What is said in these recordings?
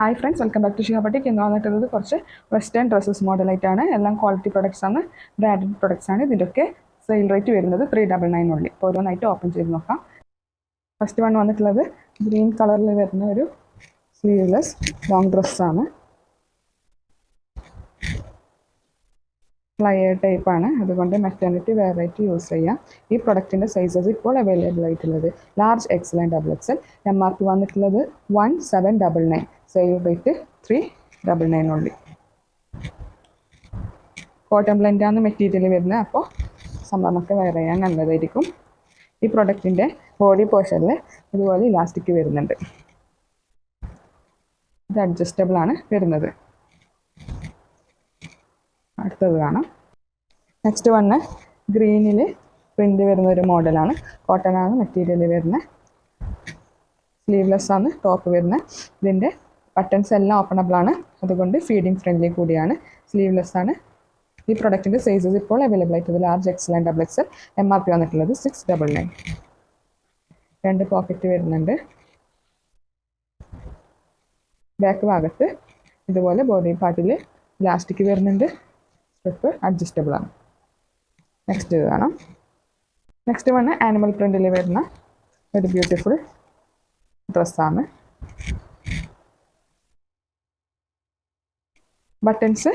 Hi friends, welcome back to Shiha boutique. ഇന്ന് വന്നിട്ടുള്ളത് കുറച്ച് വെസ്റ്റേൺ ഡ്രസ്സസ് മോഡലായിട്ടാണ്. എല്ലാം ക്വാളിറ്റി പ്രൊഡക്ട്സ് ആണ്, ബ്രാൻഡഡ് പ്രൊഡക്ട്സ് ആണ്. ഇതിൻ്റെയൊക്കെ സെയിൽ റേറ്റ് വരുന്നത് 399 ഉള്ളി. ഇപ്പോൾ ഓരോന്നായിട്ട് ഓപ്പൺ ചെയ്ത് നോക്കാം. ഫസ്റ്റ് വൺ വന്നിട്ടുള്ളത് ഗ്രീൻ കളറിൽ വരുന്ന ഒരു സ്ലീവ്ലെസ് ലോങ് ഡ്രസ്സാണ്. ഫ്ലയർ ടൈപ്പാണ്, അതുകൊണ്ട് മെറ്റേണിറ്റി വെയറായിട്ട് യൂസ് ചെയ്യാം. ഈ പ്രൊഡക്റ്റിൻ്റെ സൈസസ് ഇപ്പോൾ അവൈലബിൾ ആയിട്ടുള്ളത് large XL and double Excel. MRP വന്നിട്ടുള്ളത് 1799. സെയിൽ റേറ്റ് 399 ഉള്ളി. കോട്ടൺ ബ്ലെൻഡാണ് മെറ്റീരിയൽ വരുന്നത്, അപ്പോൾ സമ്മറിനൊക്കെ വെയർ ചെയ്യാൻ നല്ലതായിരിക്കും. ഈ പ്രൊഡക്റ്റിൻ്റെ ബോഡി പോർഷനിൽ ഇതുപോലെ ഇലാസ്റ്റിക് വരുന്നുണ്ട്. ഇത് അഡ്ജസ്റ്റബിൾ ആണ് വരുന്നത്. അടുത്തത് കാണാം. നെക്സ്റ്റ് വണ്ണ് ഗ്രീനിൽ പ്രിൻ്റ് വരുന്ന ഒരു മോഡലാണ്. കോട്ടൺ ആണ് മെറ്റീരിയൽ വരുന്നത്. സ്ലീവ്ലെസ് ആണ് ടോപ്പ് വരുന്നത്. ഇതിൻ്റെ ബട്ടൺസ് എല്ലാം ഓപ്പണബിൾ ആണ്, അതുകൊണ്ട് ഫീഡിങ് ഫ്രണ്ട്ലി കൂടിയാണ്. സ്ലീവ്ലെസ് ആണ്. ഈ പ്രൊഡക്റ്റിൻ്റെ സൈസസ് ഇപ്പോൾ അവൈലബിൾ ആയിട്ടുള്ളത് large XL and double Excel. MRP വന്നിട്ടുള്ളത് 699. 2 പോക്കറ്റ് വരുന്നുണ്ട്. ബാക്ക് ഭാഗത്ത് ഇതുപോലെ ബോഡി പാർട്ടിൽ ഇലാസ്റ്റിക് വരുന്നുണ്ട്. സ്ട്രിപ്പ് അഡ്ജസ്റ്റബിൾ ആണ്. നെക്സ്റ്റ് ഇത് കാണാം. നെക്സ്റ്റ് വന്ന് ആനിമൽ പ്രിൻറ്റിൽ വരുന്ന ഒരു ബ്യൂട്ടിഫുൾ ഡ്രസ്സാണ്. ബട്ടൺസ്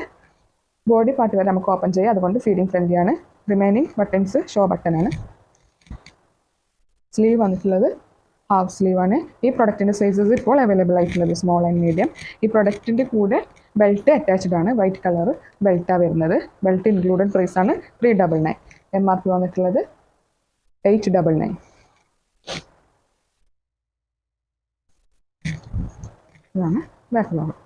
ബോഡി പാർട്ട് വരെ നമുക്ക് ഓപ്പൺ ചെയ്യാം, അതുകൊണ്ട് ഫീഡിങ് ഫ്രണ്ട്ലി ആണ്. റിമൈനിങ് ബട്ടൺസ് ഷോ ബട്ടനാണ്. സ്ലീവ് വന്നിട്ടുള്ളത് ഹാഫ് സ്ലീവ് ആണ്. ഈ പ്രൊഡക്റ്റിൻ്റെ സൈസസ് ഇപ്പോൾ അവൈലബിൾ ആയിട്ടുള്ളത് സ്മോൾ ആൻഡ് മീഡിയം. ഈ പ്രൊഡക്റ്റിൻ്റെ കൂടെ ബെൽറ്റ് അറ്റാച്ച്ഡ് ആണ്. വൈറ്റ് കളർ ബെൽറ്റാണ് വരുന്നത്. ബെൽറ്റ് ഇൻക്ലൂഡഡ് പ്രൈസ് ആണ് 399. MRP വന്നിട്ടുള്ളത് 899. ഇതാണ് ബാക്ക് ഭാഗം.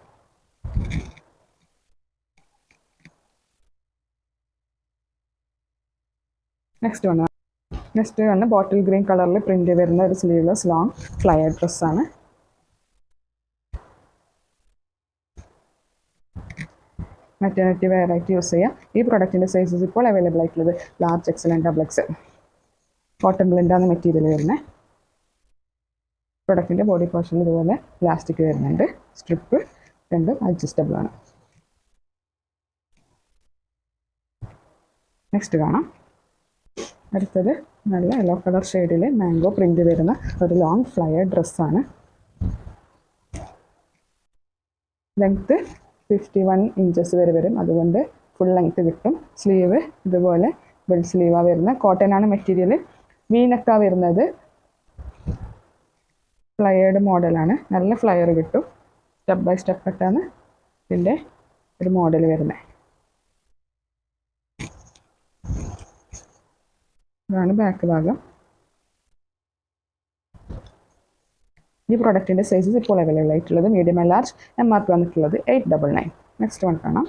നെക്സ്റ്റ് വന്ന് ബോട്ടിൽ ഗ്രീൻ കളറിൽ പ്രിൻ്റ് വരുന്ന ഒരു സ്ലീവ്ലെസ് ലോങ് ഫ്ലയർ ഡ്രസ്സാണ്. മെറ്റേണിറ്റി വെയറായിട്ട് യൂസ് ചെയ്യാം. ഈ പ്രൊഡക്റ്റിൻ്റെ സൈസസ് ഇപ്പോൾ അവൈലബിൾ ആയിട്ടുള്ളത് large XL and double XL. Cotton ബ്ലെൻഡാണ് മെറ്റീരിയൽ വരുന്നത്. പ്രൊഡക്റ്റിൻ്റെ ബോഡി പോർഷനിൽ ഇതുപോലെ ഇലാസ്റ്റിക് വരുന്നുണ്ട്. സ്ട്രിപ്പ് രണ്ടും അഡ്ജസ്റ്റബിൾ ആണ്. നെക്സ്റ്റ് കാണാം. അടുത്തത് നല്ല യെല്ലോ കളർ ഷെയ്ഡിൽ മാംഗോ പ്രിൻ്റ് വരുന്ന ഒരു ലോങ് ഫ്ലയർ ഡ്രസ്സാണ്. ലെങ്ത്ത് 51 ഇഞ്ചസ് വരെ വരും, അതുകൊണ്ട് ഫുൾ ലെങ്ത്ത് കിട്ടും. സ്ലീവ് ഇതുപോലെ ബെൽ സ്ലീവാണ് വരുന്നത്. കോട്ടൺ ആണ് മെറ്റീരിയൽ. വീനക്കാണ് വരുന്നത്. ഫ്ലയേർഡ് മോഡലാണ്. നല്ല ഫ്ലയർ കിട്ടും. സ്റ്റെപ്പ് ബൈ സ്റ്റെപ്പ് ആയിട്ടാണ് ഇതിൻ്റെ ഒരു മോഡൽ വരുന്നത്. ഇതാണ് ബാക്ക് ഭാഗം. ഈ പ്രൊഡക്റ്റിൻ്റെ സൈസസ് ഇപ്പോൾ അവൈലബിൾ ആയിട്ടുള്ളത് മീഡിയം ആൻഡ് ലാർജ്. MRP വന്നിട്ടുള്ളത് 899. നെക്സ്റ്റ് വൺ കാണാം.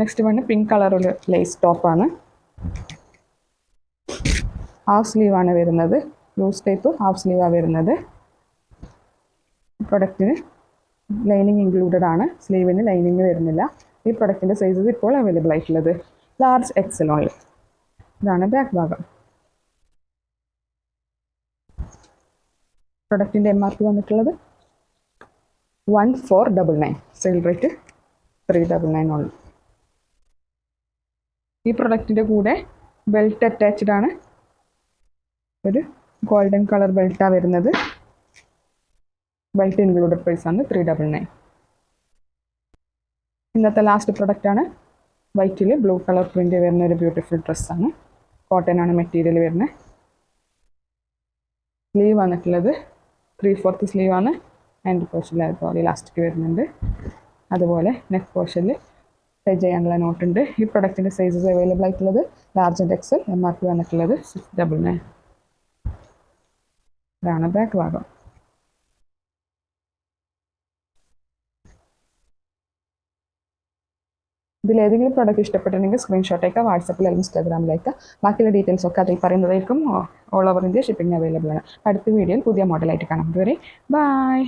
നെക്സ്റ്റ് വണ് പിങ്ക് കളറുള്ള ലേസ് ടോപ്പാണ്. ഹാഫ് സ്ലീവാണ് വരുന്നത്. ലൂസ് ടൈപ്പ് ഹാഫ് സ്ലീവാണ് വരുന്നത്. പ്രൊഡക്റ്റിന് ലൈനിങ് ഇൻക്ലൂഡഡ് ആണ്. സ്ലീവിന് ലൈനിങ് വരുന്നില്ല. ഈ പ്രൊഡക്റ്റിൻ്റെ സൈസസ് ഇപ്പോൾ അവൈലബിൾ ആയിട്ടുള്ളത് ലാർജ് എക്സൽ ഓൺലി. ഇതാണ് ബാക്ക് ഭാഗം. പ്രൊഡക്റ്റിൻ്റെ MRP വന്നിട്ടുള്ളത് 1499. സെയിൽ റേറ്റ് 399 ഉള്ളു. ഈ പ്രൊഡക്റ്റിൻ്റെ കൂടെ ബെൽറ്റ് അറ്റാച്ച്ഡ് ആണ്. ഒരു ഗോൾഡൻ കളർ ബെൽറ്റാണ് വരുന്നത്. ബെൽറ്റ് ഇൻക്ലൂഡഡ് പ്രൈസ് ആണ് 399. ഇന്നത്തെ ലാസ്റ്റ് പ്രൊഡക്റ്റാണ്. വൈറ്റിൽ ബ്ലൂ കളർ പ്രിൻ്റ് വരുന്ന ഒരു ബ്യൂട്ടിഫുൾ ഡ്രസ്സാണ്. കോട്ടൺ ആണ് മെറ്റീരിയൽ വരുന്നത്. സ്ലീവ് വന്നിട്ടുള്ളത് 3/4 സ്ലീവാണ്. ഹാൻഡ് പോർഷനിൽ അതുപോലെ ഇലാസ്റ്റിക് വരുന്നുണ്ട്. അതുപോലെ നെക്ക് പോർഷനിൽ ടൈ ചെയ്യാനുള്ള നോട്ടുണ്ട്. ഈ പ്രൊഡക്റ്റിൻ്റെ സൈസസ് അവൈലബിൾ ആയിട്ടുള്ളത് ലാർജ് ആൻഡ് എക്സൽ. MRP വന്നിട്ടുള്ളത് 699. ഇതാണ് ബാക്ക് ഭാഗം. ഇതിലേതെങ്കിലും പ്രോഡക്റ്റ് ഇഷ്ടപ്പെട്ടിട്ടുണ്ടെങ്കിൽ സ്ക്രീൻഷോട്ടേക്ക് വാട്സപ്പിൽ അല്ലെങ്കിൽ ഇൻസ്റ്റാഗ്രാമിലേക്ക്. ബാക്കിയുള്ള ഡീറ്റെയിൽസ് ഒക്കെ അതിൽ പറയുന്നതായിരിക്കും. All over India shipping available ആണ്. അടുത്ത വീഡിയോയിൽ പുതിയ മോഡലായിട്ട് കാണാം. അതുവരെ ബൈ.